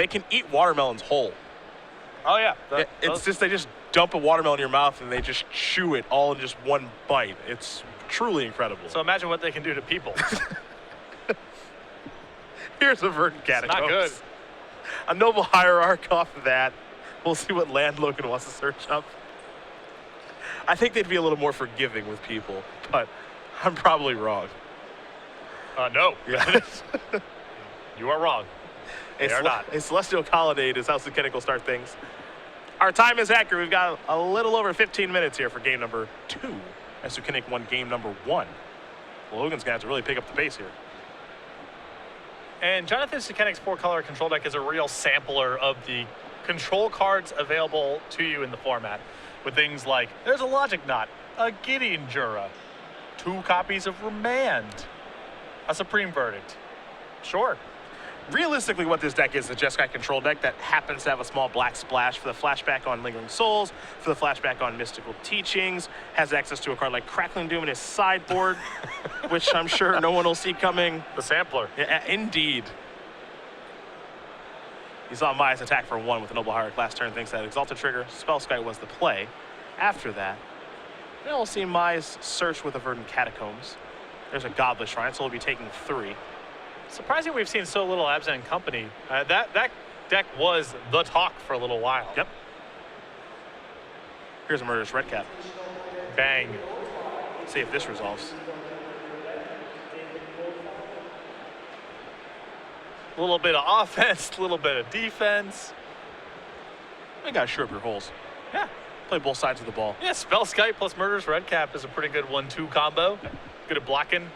can eat watermelons whole. Oh, yeah. It's just they just dump a watermelon in your mouth and they just chew it all in just one bite. It's truly incredible. So imagine what they can do to people. Here's a Verdant Catacombs. Not good. A Noble Hierarch off of that. We'll see what land Logan wants to search up. I think they'd be a little more forgiving with people, but I'm probably wrong. No. Yeah. You are wrong. They are not. A Celestial Colonnade is how Sukenik will start things. Our time is accurate. We've got a little over 15 minutes here for game number 2. As Sukenik won game number 1. Logan's going to have to really pick up the pace here. And Jonathan Sukenik's 4-color control deck is a real sampler of the control cards available to you in the format. With things like, there's a Logic Knot, a Gideon Jura, 2 copies of Remand, a Supreme Verdict. Sure. Realistically, what this deck is a Jeskai control deck that happens to have a small black splash for the flashback on Lingering Souls, for the flashback on Mystical Teachings, has access to a card like Crackling Doom in his sideboard, which I'm sure no one will see coming. The sampler. Yeah, indeed. You saw Mize attack for 1 with a Noble Hierarch last turn, thinks that Exalted Trigger, Spellskite was the play. After that, then we'll see Mize search with a Verdant Catacombs. There's a Godless Shrine, so we'll be taking 3. Surprising we've seen so little Absent Company. That deck was the talk for a little while. Yep. Here's a Murderous Redcap. Bang. See if this resolves. A little bit of offense, a little bit of defense. You gotta shore up your holes. Yeah. Play both sides of the ball. Yeah, Spellskite plus Murderous Redcap is a pretty good 1-2 combo. Good at blocking.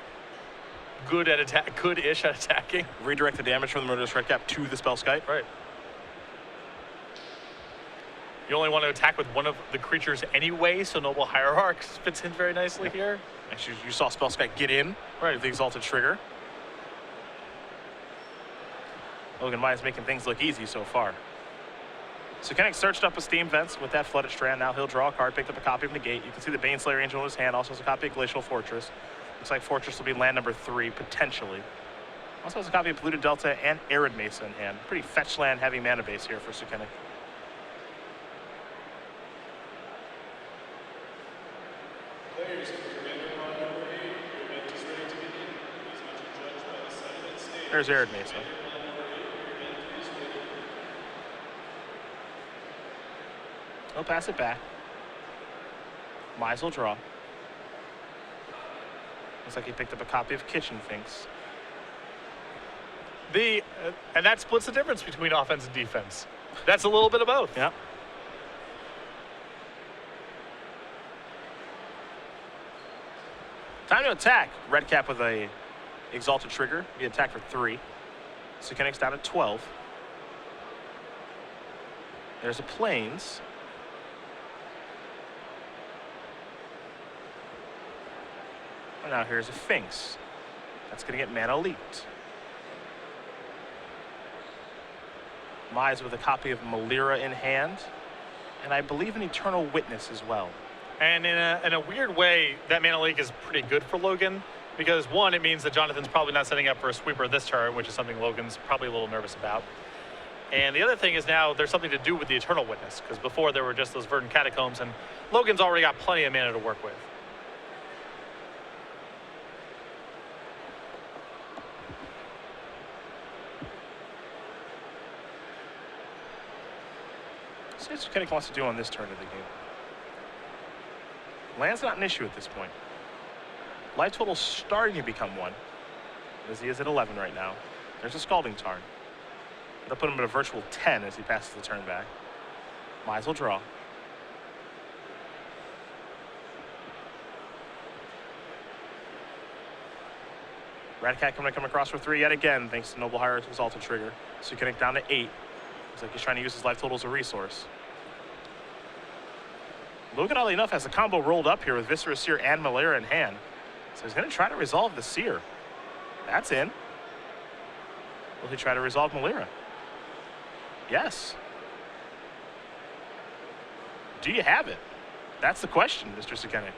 Good at attack, good-ish at attacking. Redirect the damage from the Murderous Redcap to the Spellskite. Right. You only want to attack with one of the creatures anyway, so Noble Hierarch fits in very nicely here. Actually, you saw Spellskite get in with the Exalted Trigger. Logan Mize making things look easy so far. Sukenik searched up with Steam Vents with that Flooded Strand. Now he'll draw a card, picked up a copy of Negate. You can see the Baneslayer Angel in his hand. Also has a copy of Glacial Fortress. Looks like Fortress will be land number 3, potentially. Also has a copy of Polluted Delta and Arid Mesa in hand. Pretty fetch land heavy mana base here for Sukenik. There's Arid Mesa. He'll pass it back. Mize will draw. Looks like he picked up a copy of Kitchen Finks. And that splits the difference between offense and defense. That's a little bit of both. Yep. Time to attack. Redcap with a Exalted Trigger. We attack for 3. Sukenik's down at 12. There's a Plains. And now here's a Finks. That's going to get mana leaked. Mize with a copy of Malira in hand. And I believe an Eternal Witness as well. And in a weird way, that mana leak is pretty good for Logan. Because, 1, it means that Jonathan's probably not setting up for a sweeper this turn, which is something Logan's probably a little nervous about. And the other thing is now there's something to do with the Eternal Witness. Because before there were just those Verdant Catacombs, and Logan's already got plenty of mana to work with. See what Sukenik wants to do on this turn of the game. Land's not an issue at this point. Life total's starting to become 1, as he is at 11 right now. There's a Scalding Tarn. That'll put him at a virtual 10 as he passes the turn back. Mize will draw. Ratcat coming to come across for 3 yet again, thanks to Noble Hierarch's Exalted Trigger. Sukenik down to 8. Looks like he's trying to use his life total as a resource. Logan, oddly enough, has the combo rolled up here with Viscera Seer and Malira in hand. So he's going to try to resolve the Seer. That's in. Will he try to resolve Malira? Yes. Do you have it? That's the question, Mr. Sukenik.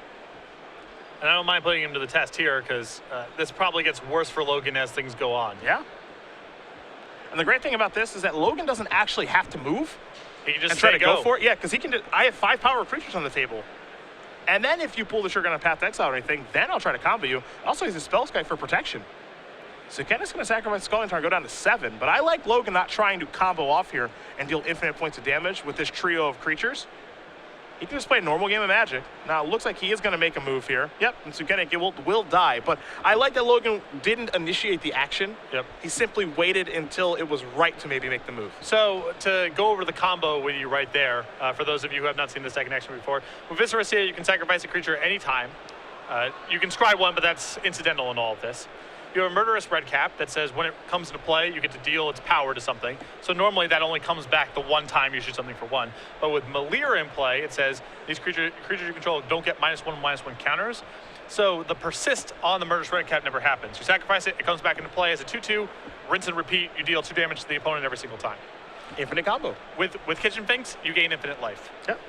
And I don't mind putting him to the test here because this probably gets worse for Logan as things go on. Yeah. And the great thing about this is that Logan doesn't actually have to move He can just and try to go go for it. Yeah, because he can. I have 5 power creatures on the table. And then if you pull the trigger on a Path to Exile or anything, then I'll try to combo you. Also, he's a Spell Sky for protection. So Kenneck's going to sacrifice Skull Turn and go down to 7. But I like Logan not trying to combo off here and deal infinite points of damage with this trio of creatures. He can just play a normal game of Magic. Now, it looks like he is going to make a move here. Yep, and Sukenik will die. But I like that Logan didn't initiate the action. Yep. He simply waited until it was right to maybe make the move. So to go over the combo with you right there, for those of you who have not seen this deck in action before, with Viscera Seer, you can sacrifice a creature anytime. You can scry one, but that's incidental in all of this. You have a Murderous Redcap that says when it comes into play, you get to deal its power to something. So normally that only comes back the one time you shoot something for 1. But with Melir in play, it says these creatures you control don't get -1/-1 counters. So the persist on the Murderous Redcap never happens. You sacrifice it, it comes back into play as a 2/2, rinse and repeat. You deal 2 damage to the opponent every single time. Infinite combo. With Kitchen Finks, you gain infinite life. Yep.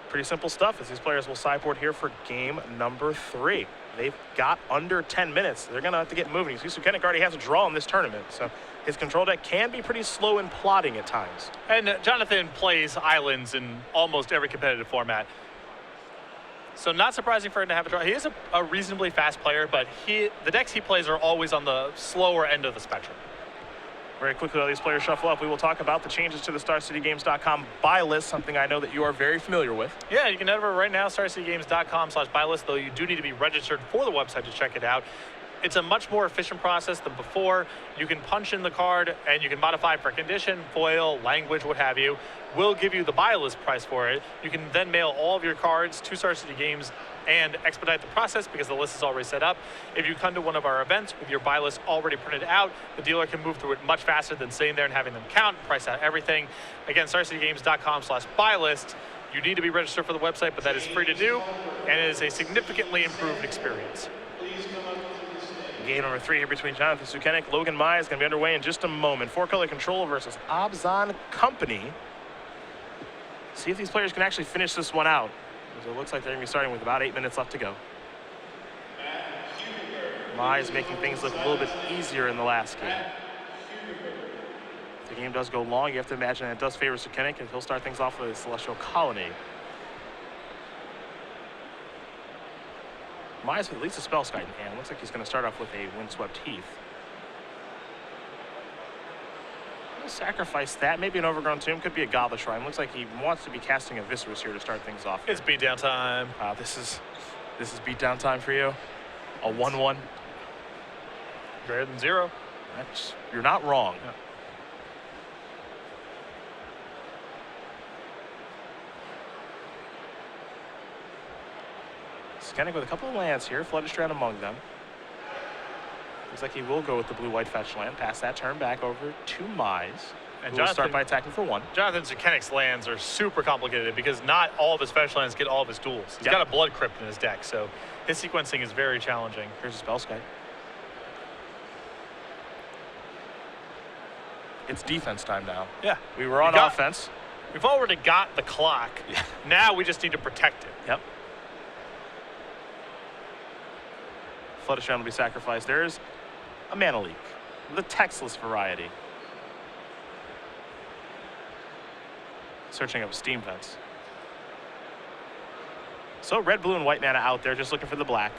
Pretty simple stuff as these players will sideboard here for game number 3. They've got under 10 minutes. They're going to have to get moving. You see, Sukenik already has a draw in this tournament, so his control deck can be pretty slow in plotting at times. And Jonathan plays islands in almost every competitive format. So not surprising for him to have a draw. He is a reasonably fast player, but the decks he plays are always on the slower end of the spectrum. Very quickly, while these players shuffle up, we will talk about the changes to the StarCityGames.com buy list, something I know that you are very familiar with. Yeah, you can head over right now, StarCityGames.com/buy list, though you do need to be registered for the website to check it out. It's a much more efficient process than before. You can punch in the card and you can modify for condition, foil, language, what have you. We'll give you the buy list price for it. You can then mail all of your cards to Star City Games and expedite the process because the list is already set up. If you come to one of our events with your buy list already printed out, the dealer can move through it much faster than sitting there and having them count, price out everything. Again, StarCityGames.com/buy list. You need to be registered for the website, but that is free to do, and it is a significantly improved experience. Game number 3 here between Jonathan Sukenik, Logan Mize is going to be underway in just a moment. 4-color control versus Abzan Company. See if these players can actually finish this one out, because it looks like they're going to be starting with about 8 minutes left to go. Mize making things look a little bit easier in the last game. If the game does go long, you have to imagine that it does favor Sukenik, and he'll start things off with a Celestial Colonnade. Mize with at least a Spell Sky in hand. Looks like he's going to start off with a Windswept Heath. He'll sacrifice that. Maybe an Overgrown Tomb. Could be a Goblet Shrine. Looks like he wants to be casting a Viscerous here to start things off. It's beatdown time. This is beatdown time for you. A 1/1. Greater than 0. You're not wrong. Yeah. Sukenik with a couple of lands here, Flooded Strand among them. Looks like he will go with the blue-white fetch land, pass that turn back over to Mize. And will start by attacking for 1. Jonathan Sukenik's lands are super complicated because not all of his fetch lands get all of his duels. He's got a Blood Crypt in his deck, so his sequencing is very challenging. Here's a Spell Sky. It's defense time now. Yeah. We were on offense. We've already got the clock. Yeah. Now we just need to protect it. Yep. Flooded Strand will be sacrificed. There's a Mana Leak, the textless variety. Searching up Steam Vents. So red, blue, and white mana out there, just looking for the black.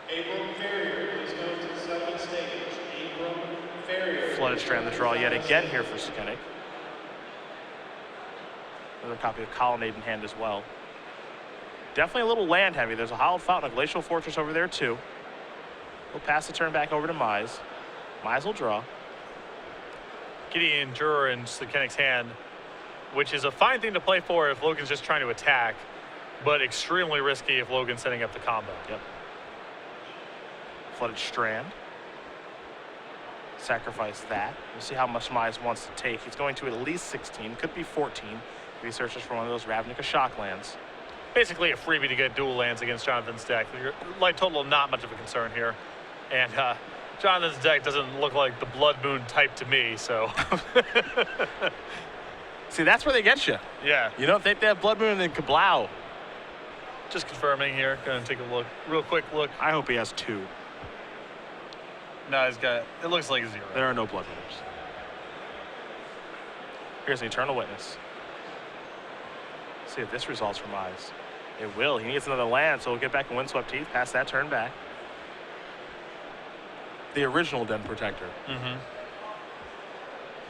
Abram Farrier, please go to the second stage. Abram Farrier. Flooded Strand the draw yet again here for Sukenik. Another copy of Colonnade in hand as well. Definitely a little land heavy. There's a Hallowed Fountain, a Glacial Fortress over there too. We'll pass the turn back over to Mize. Mize will draw. Gideon Juror in Sukenik's hand, which is a fine thing to play for if Logan's just trying to attack, but extremely risky if Logan's setting up the combo. Yep. Flooded Strand. Sacrifice that. We'll see how much Mize wants to take. He's going to at least 16, could be 14. If he searches for one of those Ravnica Shock lands. Basically a freebie to get dual lands against Jonathan's deck. Your light total, not much of a concern here. And Jonathan's deck doesn't look like the Blood Moon type to me, so. See, that's where they get you. Yeah. You know, if they have Blood Moon, then kablow. Just confirming here. Gonna take a look, real quick look. I hope he has 2. No, he's got. It looks like 0. There are no blood runners. Here's an Eternal Witness. Let's see if this results for Mize. It will. He needs another land, so he'll get back in Windswept Heath, pass that turn back. The original Den Protector. Mm-hmm.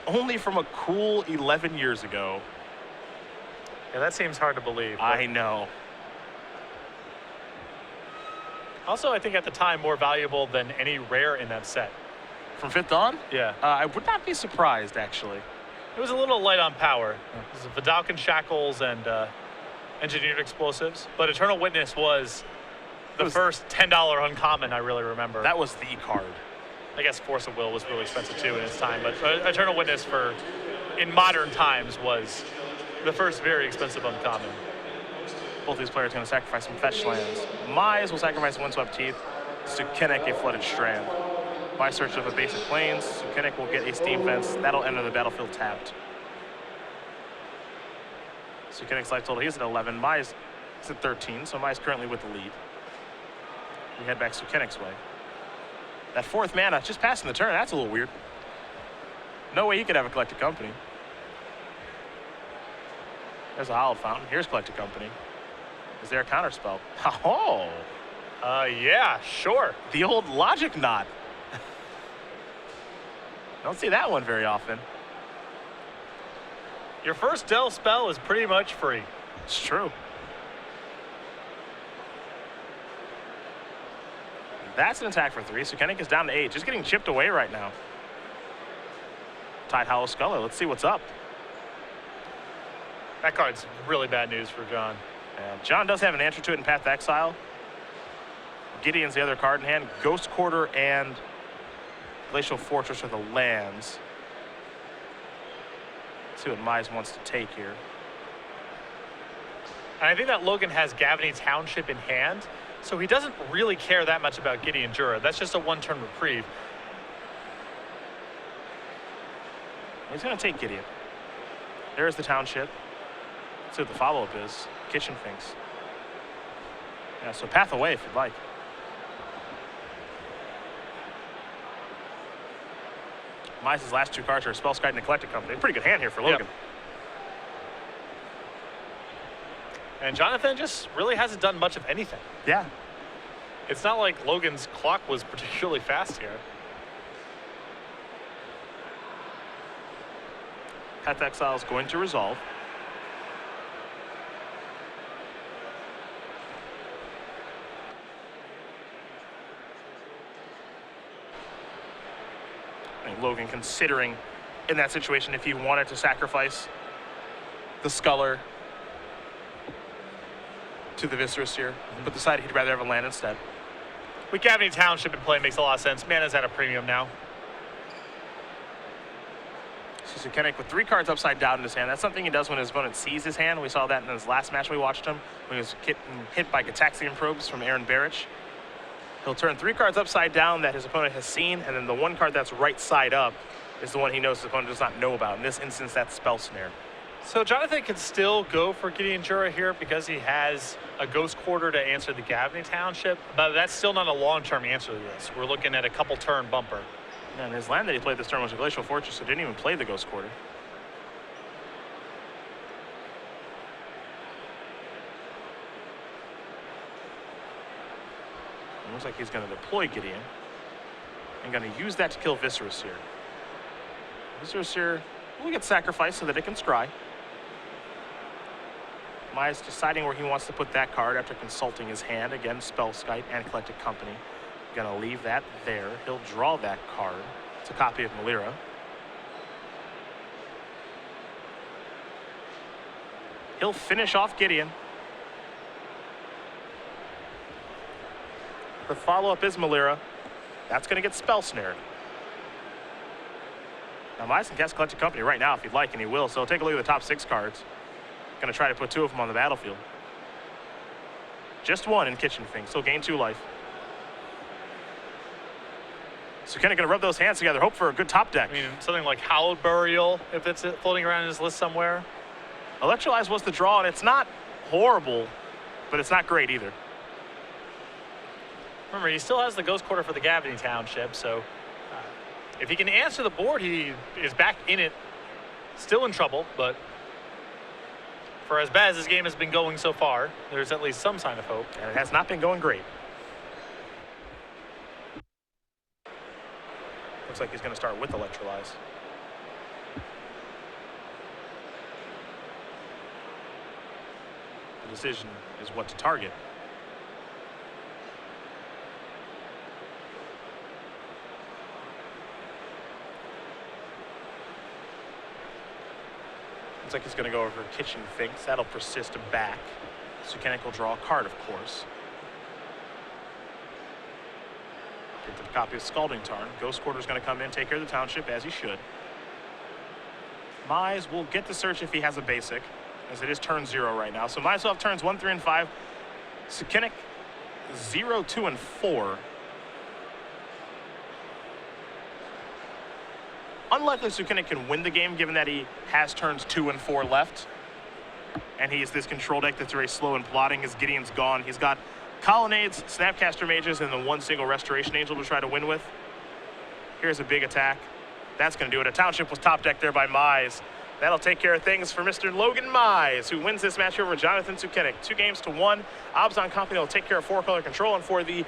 Only from a cool 11 years ago. Yeah, that seems hard to believe. I know. Also, I think at the time, more valuable than any rare in that set. From 5th Dawn? Yeah. I would not be surprised, actually. It was a little light on power. It was Vidalcan Shackles and Engineered Explosives. But Eternal Witness was the first $10 uncommon I really remember. That was the card. I guess Force of Will was really expensive too in its time. But Eternal Witness in modern times was the first very expensive uncommon. Both these players are going to sacrifice some fetch lands. Mize will sacrifice Windswept Heath. Sukenik a Flooded Strand. By search of a basic plains, Sukenik will get a Steam Fence. That'll enter the battlefield tapped. Sukenik's life total, he's at 11. Mize is at 13, so Mize currently with the lead. We head back Sukenik's way. That 4th mana, just passing the turn, that's a little weird. No way he could have a Collected Company. There's a Hallowed Fountain. Here's Collected Company. Is there a counterspell? Oh! Yeah, sure. The old Logic Knot. Don't see that one very often. Your first Del spell is pretty much free. It's true. That's an attack for 3. Sukenik is down to 8. Just getting chipped away right now. Tide Hollow Sculler. Let's see what's up. That card's really bad news for John. And John does have an answer to it in Path to Exile. Gideon's the other card in hand. Ghost Quarter and Glacial Fortress are the lands. Let's see what Mize wants to take here. And I think that Logan has Gavany Township in hand, so he doesn't really care that much about Gideon Jura. That's just a 1-turn reprieve. He's going to take Gideon. There's the Township. Let's see what the follow-up is. Kitchen Finks. Yeah, so Path Away if you'd like. Mize's last 2 cards are Spellskite and the Collected Company. Pretty good hand here for Logan. Yep. And Jonathan just really hasn't done much of anything. Yeah. It's not like Logan's clock was particularly fast here. Path to Exile is going to resolve. I think Logan considering in that situation if he wanted to sacrifice the Sculler to the Viscerous here, but decided he'd rather have a land instead. With Gavany Township in play makes a lot of sense. Mana's at a premium now. So Sukenik with 3 cards upside down in his hand. That's something he does when his opponent sees his hand. We saw that in his last match we watched him when he was hit by Gataxian Probes from Aaron Barich. He'll turn 3 cards upside down that his opponent has seen, and then the 1 card that's right side up is the one he knows his opponent does not know about. In this instance, that's Spell Snare. So Jonathan can still go for Gideon Jura here because he has a Ghost Quarter to answer the Gavany Township, but that's still not a long-term answer to this. We're looking at a couple turn bumper. And his land that he played this turn was a Glacial Fortress, so didn't even play the Ghost Quarter. It looks like he's going to deploy Gideon and going to use that to kill Viscerous here. Viscerous here will get sacrificed so that it can scry. Mize deciding where he wants to put that card after consulting his hand. Again, Spellskite and Collected Company. Gonna leave that there. He'll draw that card. It's a copy of Melira. He'll finish off Gideon. The follow-up is Melira. That's gonna get Spell Snared. Now Mize can cast Collected Company right now if he'd like, and he will. So take a look at the top 6 cards. Gonna try to put 2 of them on the battlefield. Just 1 in Kitchen Finks. He'll gain 2 life. So kind of gonna rub those hands together, hope for a good top deck. I mean, something like Hallowed Burial, if it's floating around in his list somewhere. Electrolyze was the draw, and it's not horrible, but it's not great either. Remember, he still has the Ghost Quarter for the Gavany Township, so If he can answer the board, he is back in it. Still in trouble, but for as bad as this game has been going so far, there's at least some sign of hope. And it has not been going great. Looks like he's going to start with Electrolyze. The decision is what to target. Looks like he's going to go over Kitchen Finks. That'll persist back. Sukenik will draw a card, of course. Picked up a copy of Scalding Tarn. Ghost Quarter's going to come in, take care of the township, as he should. Mize will get the search if he has a basic, as it is turn 0 right now. So Mize will have turns 1, 3, and 5. Sukenik 0, 2, and 4. Unlikely Sukenik can win the game, given that he has turns 2 and 4 left. And he is this control deck that's very slow in plotting. His Gideon's gone. He's got Colonnades, Snapcaster Mages, and the one single Restoration Angel to try to win with. Here's a big attack. That's going to do it. A Township was top decked there by Mize. That'll take care of things for Mr. Logan Mize, who wins this match over Jonathan Sukenik. 2-1. Obzon Company will take care of 4-color control, and for the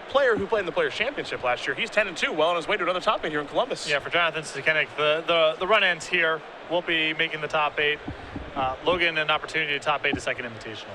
player who played in the Players' Championship last year, he's 10-2, well on his way to another top 8 here in Columbus. Yeah, for Jonathan Sukenik, the run ends here. Won't be making the top 8. Logan an opportunity to top 8 the second invitational.